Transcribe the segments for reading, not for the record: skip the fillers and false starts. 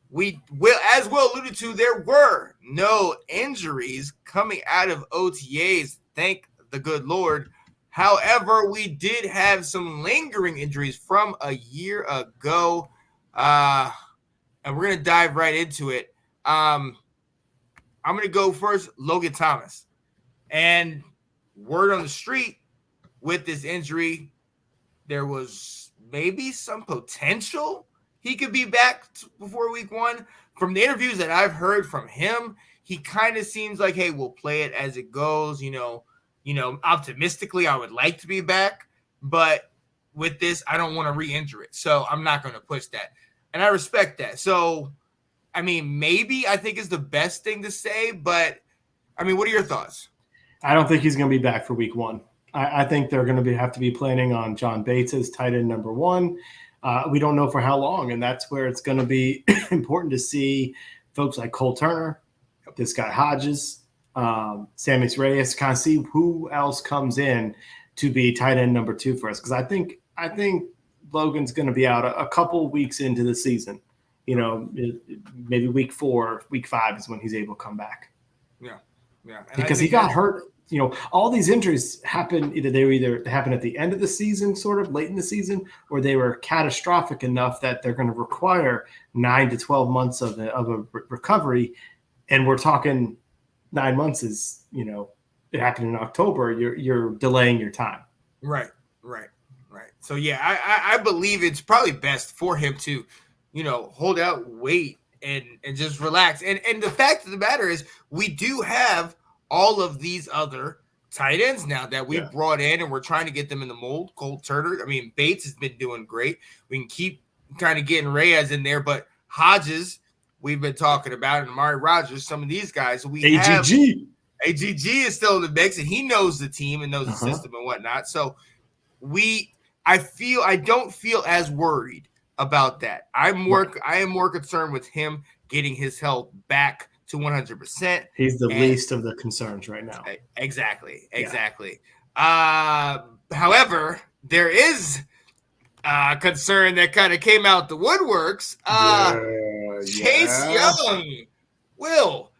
we will, as Will alluded to, there were no injuries coming out of OTAs. Thank the good Lord. However, we did have some lingering injuries from a year ago, and we're going to dive right into it. I'm going to go first, Logan Thomas. And word on the street with this injury, there was maybe some potential he could be back before week 1. From the interviews that I've heard from him, he kind of seems like, hey, we'll play it as it goes. Optimistically, I would like to be back, but with this, I don't want to re-injure it. So I'm not going to push that. And I respect that. So, maybe I think is the best thing to say, but what are your thoughts? I don't think he's going to be back for week 1. I think they're going to have to be planning on John Bates as tight end number 1. We don't know for how long, and that's where it's going to be important to see folks like Cole Turner, this guy Hodges, Sammy Reyes, kind of see who else comes in to be tight end number 2 for us. Because I think Logan's going to be out a couple weeks into the season. Maybe week 4, week 5 is when he's able to come back. Yeah. And because he got hurt. All these injuries happen. They happen at the end of the season, sort of late in the season, or they were catastrophic enough that they're going to require 9 to 12 months of a recovery. And we're talking 9 months is, it happened in October. You're delaying your time. Right. So yeah, I believe it's probably best for him to, hold out, wait, and just relax. And the fact of the matter is, we do have all of these other tight ends now that we brought in, and we're trying to get them in the mold. Cole Turner, Bates has been doing great. We can keep kind of getting Reyes in there, but Hodges, we've been talking about, and Amari Rogers, some of these guys. AGG is still in the mix, and he knows the team and knows the system and whatnot. So I don't feel as worried about that. I am more concerned with him getting his health back to 100%. He's the least of the concerns right now. Exactly. However, there is a concern that kind of came out the woodworks. Chase Young. Will,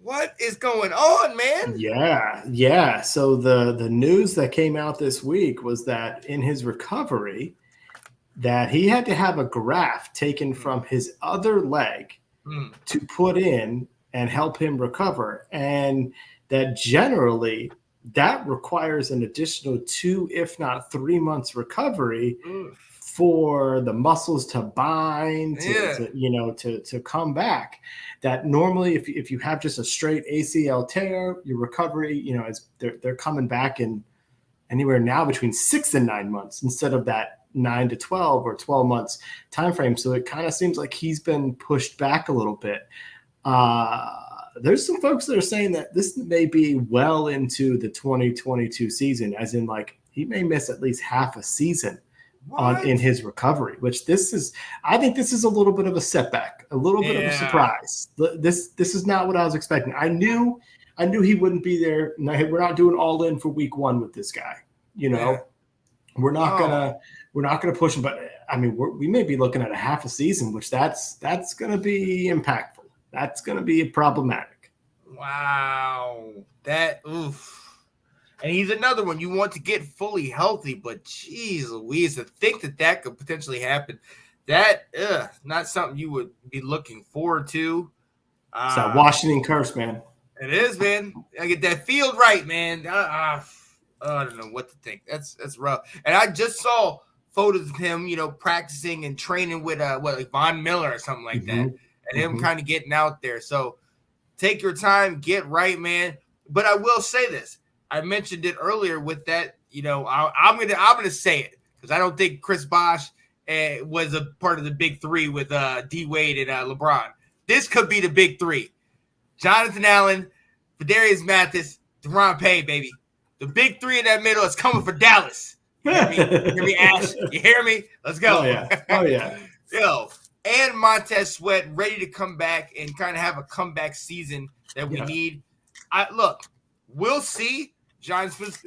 what is going on, man? Yeah. So the news that came out this week was that in his recovery, that he had to have a graft taken from his other leg to put in and help him recover. And that generally that requires an additional 2, if not 3 months recovery for the muscles to bind, to come back. That normally if you have just a straight ACL tear, your recovery, they're coming back in anywhere now between 6 and 9 months instead of that 9 to 12 or 12 months time frame. So it kind of seems like he's been pushed back a little bit. There's some folks that are saying that this may be well into the 2022 season, as in like he may miss at least half a season in his recovery, which I think this is a little bit of a setback, a little bit of a surprise. This is not what I was expecting. I knew he wouldn't be there. We're not doing all in for week 1 with this guy. We're not gonna push him, but we may be looking at a half a season, which that's gonna be impactful. That's gonna be problematic. Wow, oof. And he's another one you want to get fully healthy, but geez Louise, to think that could potentially happen, that not something you would be looking forward to. It's that Washington curse, man. It is, man. I get that field right, man. I don't know what to think. That's rough. And I just saw photos of him, practicing and training with like Von Miller or something like that, and him kind of getting out there. So take your time, get right, man. But I will say this: I mentioned it earlier with that. I'm gonna say it because I don't think Chris Bosh was a part of the big 3 with D Wade and LeBron. This could be the big 3: Jonathan Allen, Fadarius Mathis, Deron Payne, baby. The big 3 in that middle is coming for Dallas. You hear me? You hear me, Ash? You hear me? Let's go. Oh, yeah. Yo, and Montez Sweat ready to come back and kind of have a comeback season that we need. Look, we'll see John Smith,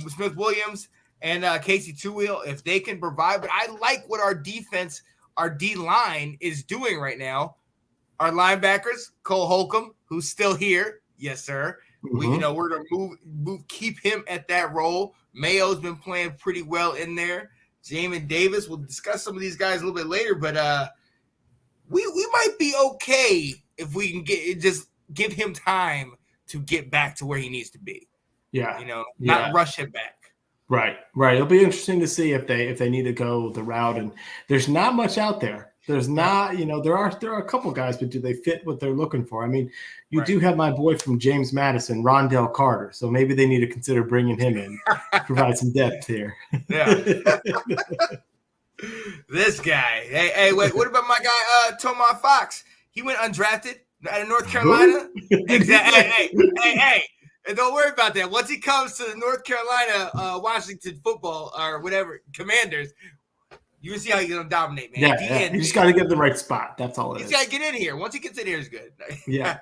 Smith Williams and Casey Two-Wheel if they can provide. But I like what our defense our D line is doing right now. Our linebackers, Cole Holcomb, who's still here. Yes, sir. We're going to move, keep him at that role. Mayo's been playing pretty well in there. Jamin Davis, we'll discuss some of these guys a little bit later, but we might be okay if we can just give him time to get back to where he needs to be. Yeah. Not rush him back. Right. It'll be interesting to see if they need to go the route, and there's not much out there. There's not, there are a couple guys, but do they fit what they're looking for? I mean, you do have my boy from James Madison, Rondell Carter, so maybe they need to consider bringing him in, provide some depth here. Yeah. This guy. Hey, wait, what about my guy, Tomar Fox? He went undrafted out of North Carolina. Exactly. Hey. And don't worry about that. Once he comes to the North Carolina, Washington football or whatever, Commanders, you can see how he's going to dominate, man. Yeah. You just got to get the right spot. That's all it is. He's got to get in here. Once he gets in here, it's good. Yeah.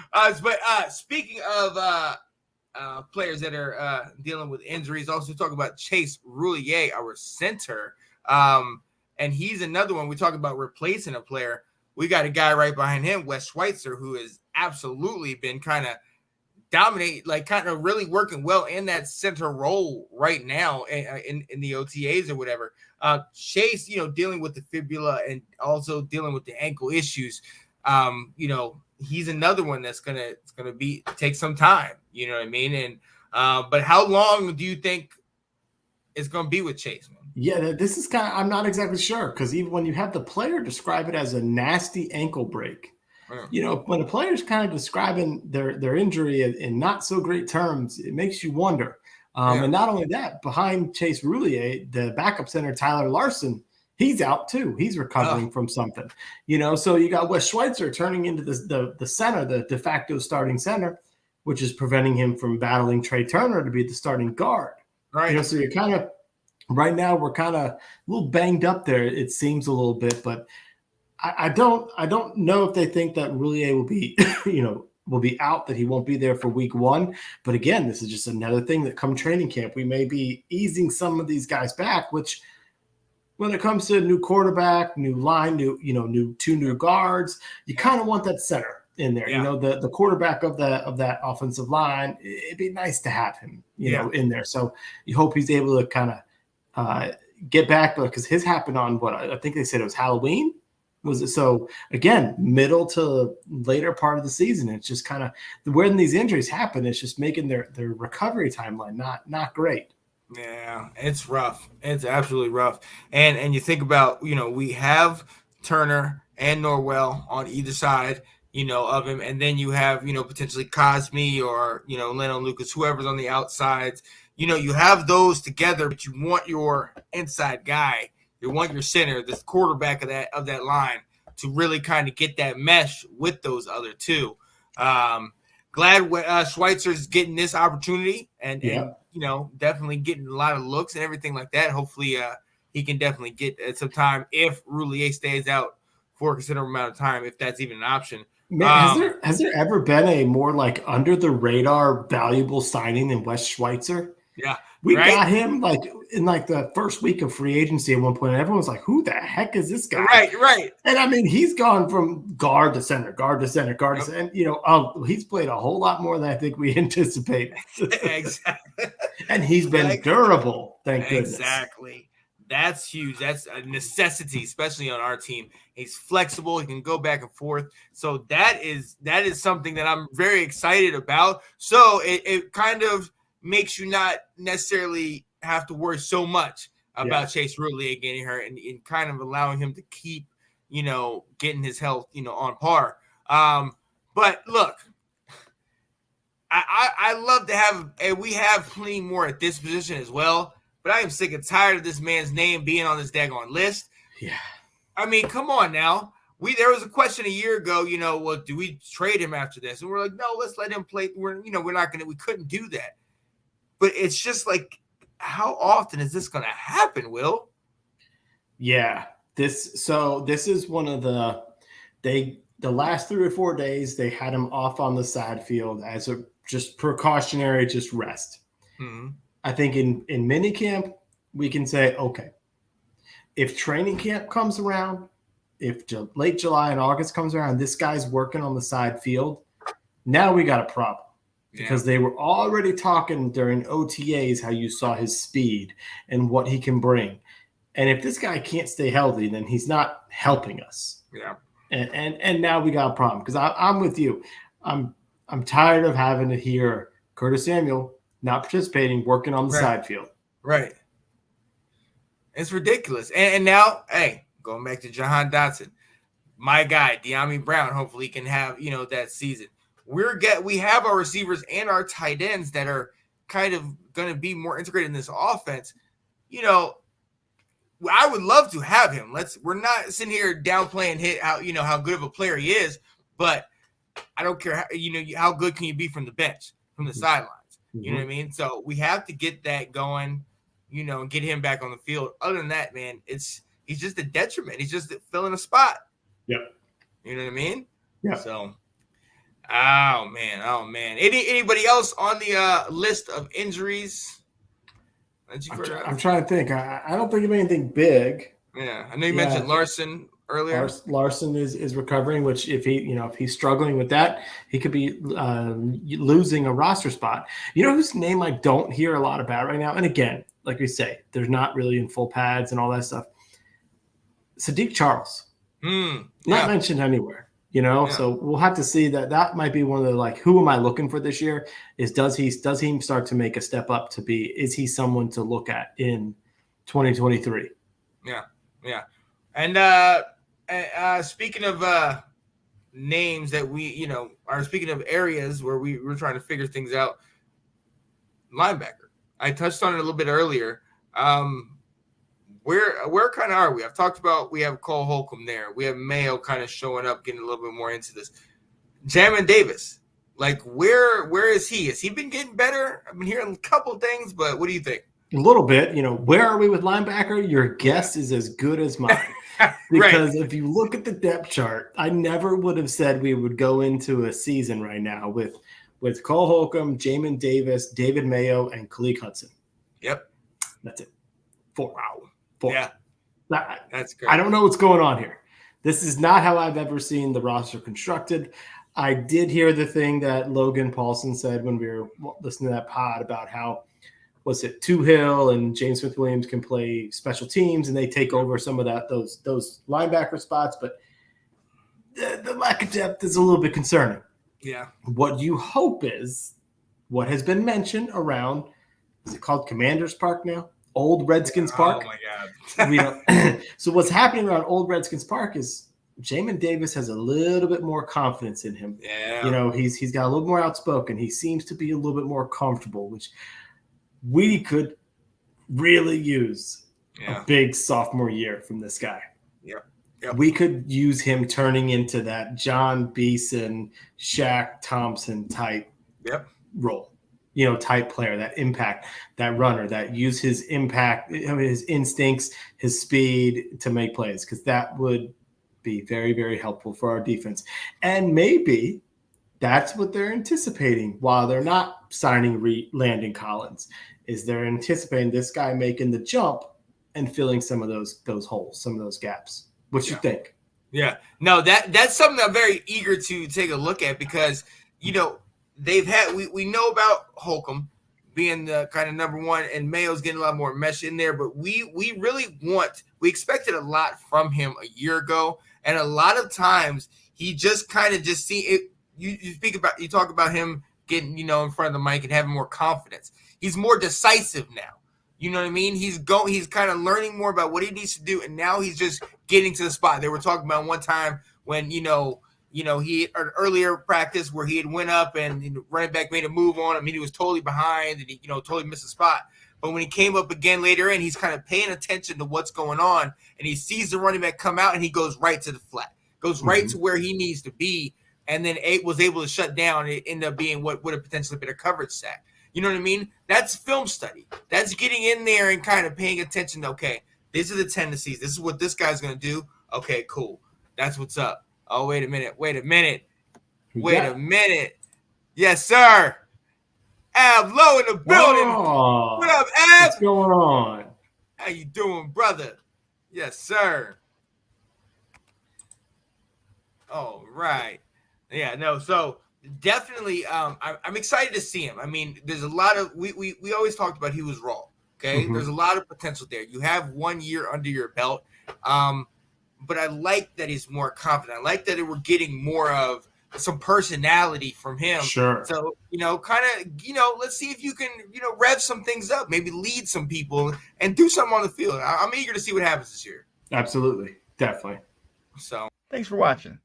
But speaking of players that are dealing with injuries, also talk about Chase Roullier, our center. And he's another one. We talk about replacing a player. We got a guy right behind him, Wes Schweitzer, who has absolutely been kind of dominate, like kind of really working well in that center role right now in the OTAs or whatever. Chase, dealing with the fibula and also dealing with the ankle issues. He's another one that's gonna take some time. You know what I mean? And but how long do you think it's gonna be with Chase, man? Yeah, this is I'm not exactly sure, because even when you have the player describe it as a nasty ankle break. When a player's kind of describing their injury in not so great terms, it makes you wonder. And not only that, behind Chase Roullier, the backup center, Tyler Larson, he's out too. He's recovering from something. So you got Wes Schweitzer turning into the center, the de facto starting center, which is preventing him from battling Trey Turner to be the starting guard. Right. So you're kind of right now we're kind of a little banged up there. It seems a little bit, but I don't know if they think that Roullier will be, will be out, that he won't be there for week 1. But again, this is just another thing that come training camp, we may be easing some of these guys back, which when it comes to new quarterback, new line, two new guards, you kind of want that center in there. Yeah. The quarterback of that offensive line, it'd be nice to have him, in there. So you hope he's able to kind of get back, because his happened on what I think they said it was Halloween. Was it so? Again, middle to later part of the season. It's just kind of when these injuries happen, it's just making their recovery timeline not great. Yeah, it's rough. It's absolutely rough. And you think about, we have Turner and Norwell on either side, of him, and then you have, potentially Cosme or Leno Lucas, whoever's on the outsides. You have those together, but you want your inside guy. You want your center, the quarterback of that line, to really kind of get that mesh with those other two. Glad Schweitzer's getting this opportunity and definitely getting a lot of looks and everything like that. Hopefully he can definitely get some time if Roullier stays out for a considerable amount of time, if that's even an option. Man, has there ever been a more like under the radar valuable signing than Wes Schweitzer? Yeah. We got him in the first week of free agency at one point, and everyone's like, who the heck is this guy? Right. And I mean, he's gone from guard to center, to center. He's played a whole lot more than I think we anticipated. Exactly. And he's been durable, thank goodness. Exactly. That's huge. That's a necessity, especially on our team. He's flexible. He can go back and forth. So that is something that I'm very excited about. So it kind of makes you not necessarily have to worry so much about Chase Roullier getting hurt and kind of allowing him to keep, getting his health, on par. But look, I love to have, and we have plenty more at this position as well, but I am sick and tired of this man's name being on this daggone list. Yeah. I mean, come on now. There was a question a year ago, well, do we trade him after this? And we're like, no, let's let him play. We couldn't do that. But it's just like, how often is this going to happen, Will? Yeah. This is one of the last 3 or 4 days, they had him off on the side field as a just precautionary, just rest. Mm-hmm. I think in minicamp, we can say, okay. if training camp comes around, if late July and August comes around, this guy's working on the side field, now we got a problem. Because they were already talking during OTAs how you saw his speed and what he can bring. And if this guy can't stay healthy, then he's not helping us. Yeah. And now we got a problem. Because I'm with you. I'm tired of having to hear Curtis Samuel not participating, working on the side field. Right. It's ridiculous. And now, hey, going back to Jahan Dotson, my guy, De'Ami Brown, hopefully can have, that season. We have our receivers and our tight ends that are kind of going to be more integrated in this offense. I would love to have him. We're not sitting here downplaying how good of a player he is, but I don't care how good can you be from the bench, from the sidelines. You know what I mean? So we have to get that going, and get him back on the field. Other than that, man, he's just a detriment. He's just filling a spot. Yep. You know what I mean? Yeah. So oh man. Anybody else on the list of injuries? I'm trying to think. I don't think of anything big. Yeah, I know you mentioned Larson earlier. Larson is recovering, which if he's struggling with that, he could be losing a roster spot. You know whose name I don't hear a lot about right now? And again, like we say, they're not really in full pads and all that stuff. Sadiq Charles. Not mentioned anywhere. So we'll have to see that might be one of the, who am I looking for this year? Does he start to make a step up is he someone to look at in 2023? Yeah. And speaking of names that we, are speaking of areas where we're trying to figure things out, linebacker. I touched on it a little bit earlier. Where kind of are we? I've talked about we have Cole Holcomb there. We have Mayo kind of showing up, getting a little bit more into this. Jamin Davis, where is he? Has he been getting better? I've been hearing a couple things, but what do you think? A little bit. Where are we with linebacker? Your guess is as good as mine. Because if you look at the depth chart, I never would have said we would go into a season right now with Cole Holcomb, Jamin Davis, David Mayo, and Khaleke Hudson. Yep. That's it. 4. Wow. 4. Yeah. That's great. I don't know what's going on here. This is not how I've ever seen the roster constructed. I did hear the thing that Logan Paulson said when we were listening to that pod about how, Tuhill and James Smith-Williams can play special teams and they take over some of those linebacker spots, but the lack of depth is a little bit concerning. Yeah. What you hope is what has been mentioned around, is it called Commanders Park now? Old Redskins Park. Oh my God. So what's happening around Old Redskins Park is Jamin Davis has a little bit more confidence in him. Yeah. He's got a little more outspoken. He seems to be a little bit more comfortable, which we could really use a big sophomore year from this guy. Yep. We could use him turning into that John Beeson, Shaq Thompson type role. Type player, that impact, that runner, that use his impact, his instincts, his speed to make plays, because that would be very, very helpful for our defense. And maybe that's what they're anticipating while they're not signing Landon Collins, is they're anticipating this guy making the jump and filling some of those holes, some of those gaps. What you think? Yeah. No, that's something I'm very eager to take a look at because, they've had we know about Holcomb being the kind of number one, and Mayo's getting a lot more mesh in there, but we really we expected a lot from him a year ago, and a lot of times he just kind of see it. You talk about him getting in front of the mic and having more confidence. He's more decisive now. You know what I mean? He's kind of learning more about what he needs to do, and now he's just getting to the spot. They were talking about one time when he an earlier practice where he had went up and the running back made a move on him. He was totally behind and he totally missed a spot. But when he came up again later in, he's kind of paying attention to what's going on, and he sees the running back come out and he goes right to the flat, goes right to where he needs to be, and then was able to shut down. It ended up being what would have potentially been a coverage sack. You know what I mean? That's film study. That's getting in there and kind of paying attention to, okay, these are the tendencies. This is what this guy's going to do. Okay, cool. That's what's up. Oh, wait a minute. Yes, sir. Av Low in the building. Oh, what up, Av? what's going on? How you doing, brother? Yes, sir. Oh, right. Yeah, no, so definitely I'm excited to see him. I mean, there's a lot of we always talked about he was raw. Okay. Mm-hmm. There's a lot of potential there. You have 1 year under your belt. But I like that he's more confident. I like that we're getting more of some personality from him. Sure. So, kind of, let's see if you can, rev some things up, maybe lead some people and do something on the field. I'm eager to see what happens this year. Absolutely. Definitely. So, thanks for watching.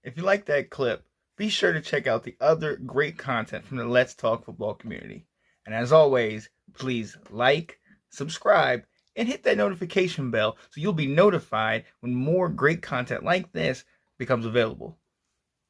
If you like that clip, be sure to check out the other great content from the Let's Talk Football community. And as always, please like, subscribe, and hit that notification bell so you'll be notified when more great content like this becomes available.